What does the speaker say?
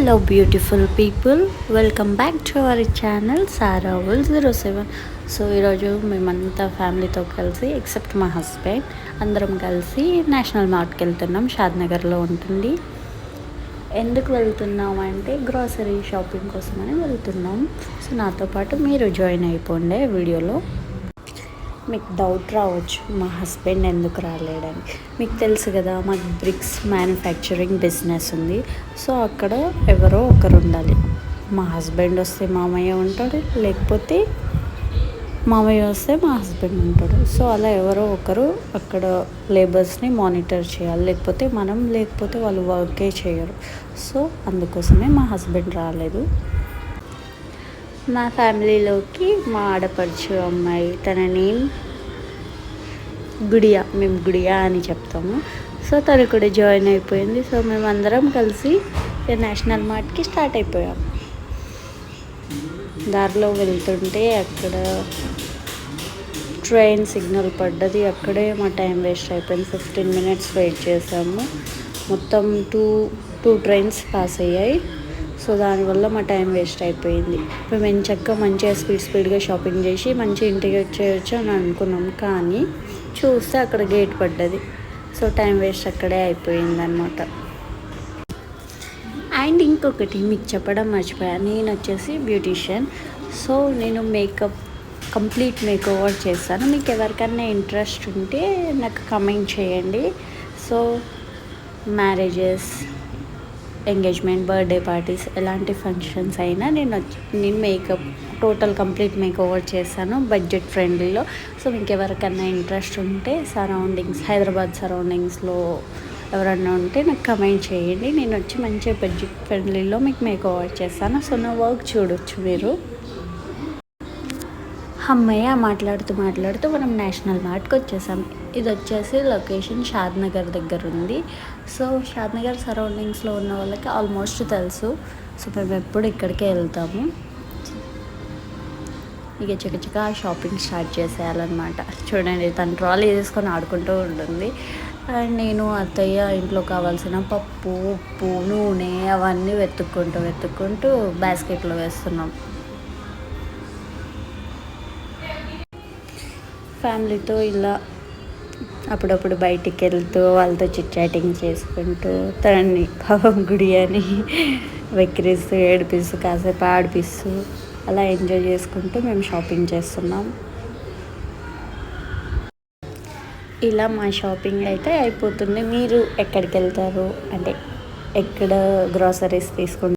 Hello beautiful people, welcome back to our channel Sara07. So ఈరోజు మేమంతా ఫ్యామిలీతో కలిసి ఎక్సెప్ట్ మా హస్బెండ్ అందరం కలిసి నేషనల్ మార్ట్కి వెళ్తున్నాం. షాద్నగర్లో ఉంటుంది. ఎందుకు వెళ్తున్నాం అంటే గ్రాసరీ షాపింగ్ కోసమని వెళ్తున్నాం. సో నాతో పాటు మీరు జాయిన్ అయిపోండి వీడియోలో. మీకు డౌట్ రావచ్చు మా హస్బెండ్ ఎందుకు రాలేడని. మీకు తెలుసు కదా, మాకు బ్రిక్స్ మ్యానుఫ్యాక్చరింగ్ బిజినెస్ ఉంది. సో అక్కడ ఎవరో ఒకరు ఉండాలి. మా హస్బెండ్ వస్తే మామయ్య ఉంటాడు, లేకపోతే మామయ్య వస్తే మా హస్బెండ్ ఉంటాడు. సో అలా ఎవరో ఒకరు అక్కడ లేబర్స్ని మానిటర్ చేయాలి, లేకపోతే వాళ్ళు వర్కే చేయరు. సో అందుకోసమే మా హస్బెండ్ రాలేదు. మా ఫ్యామిలీలోకి మా ఆడపడుచు అమ్మాయి, తన నేమ్ గుడియా, మేము గుడియా అని చెప్తాము. సో తను కూడా జాయిన్ అయిపోయింది. సో మేము అందరం కలిసి నేషనల్ మార్ట్కి స్టార్ట్ అయిపోయాం. దారిలో వెళ్తుంటే అక్కడ ట్రైన్ సిగ్నల్ పడ్డది. అక్కడే మా టైం వేస్ట్ అయిపోయింది. 15 minutes వెయిట్ చేసాము. మొత్తం టూ ట్రైన్స్ పాస్ అయ్యాయి. సో దానివల్ల మా టైం వేస్ట్ అయిపోయింది. మేము ఎంచక్క మంచిగా స్పీడ్గా షాపింగ్ చేసి మంచి ఇంటికి వచ్చేయచ్చు అని అనుకున్నాం. కానీ చూస్తే అక్కడ గేట్ పడ్డది. సో టైం వేస్ట్ అక్కడే అయిపోయింది అనమాట. అండ్ ఇంకొకటి మీకు చెప్పడం మర్చిపోయాను, నేను వచ్చేసి బ్యూటీషియన్. సో నేను కంప్లీట్ మేకోవర్ చేస్తాను. మీకు ఎవరికైనా ఇంట్రెస్ట్ ఉంటే నాకు కమెంట్ చేయండి. So marriages, engagement, birthday parties, ఎలాంటి ఫంక్షన్స్ అయినా నేను టోటల్ కంప్లీట్ మేకోవర్ చేస్తాను బడ్జెట్ ఫ్రెండ్లీలో. సో మీకు ఎవరికైనా ఇంట్రెస్ట్ ఉంటే హైదరాబాద్ సరౌండింగ్స్లో ఎవరన్నా ఉంటే నాకు కమెంట్ చేయండి. నేను వచ్చి మంచిగా బడ్జెట్ ఫ్రెండ్లీలో మీకు మేకోవర్ చేస్తాను. సో నా వర్క్ చూడొచ్చు మీరు. అమ్మయ్య మాట్లాడుతూ మనం నేషనల్ మార్ట్కి వచ్చేసాం. ఇది వచ్చేసి లొకేషన్ షాద్నగర్ దగ్గర ఉంది. సో షాద్నగర్ సరౌండింగ్స్లో ఉన్న వాళ్ళకి ఆల్మోస్ట్ తెలుసు. సో మేము ఎప్పుడు ఇక్కడికే వెళ్తాము. ఇక చకచకా షాపింగ్ స్టార్ట్ చేసేయాలన్నమాట. చూడండి, తను ట్రాలీ తీసుకొని ఆడుకుంటూ ఉంటుంది. అండ్ నేను అత్తయ్య ఇంట్లో కావాల్సిన పప్పు, ఉప్పు, నూనె అవన్నీ వెతుక్కుంటూ బాస్కెట్లో వేస్తున్నాం. ఫ్యామిలీతో ఇలా అప్పుడప్పుడు బయటికి వెళ్తూ వాళ్ళతో చిట్-చాటింగ్ చేసుకుంటూ తనని పాపం గుడి అని వెక్కిరిస్తూ ఏడిపిస్తూ కాసేపు ఆడిపిస్తూ అలా ఎంజాయ్ చేసుకుంటూ మేము షాపింగ్ చేస్తున్నాం. ఇలా మా షాపింగ్ అయితే అయిపోతుంది. మీరు ఎక్కడికి వెళ్తారు అంటే ఎక్కడ గ్రాసరీస్ తీసుకుంటారు?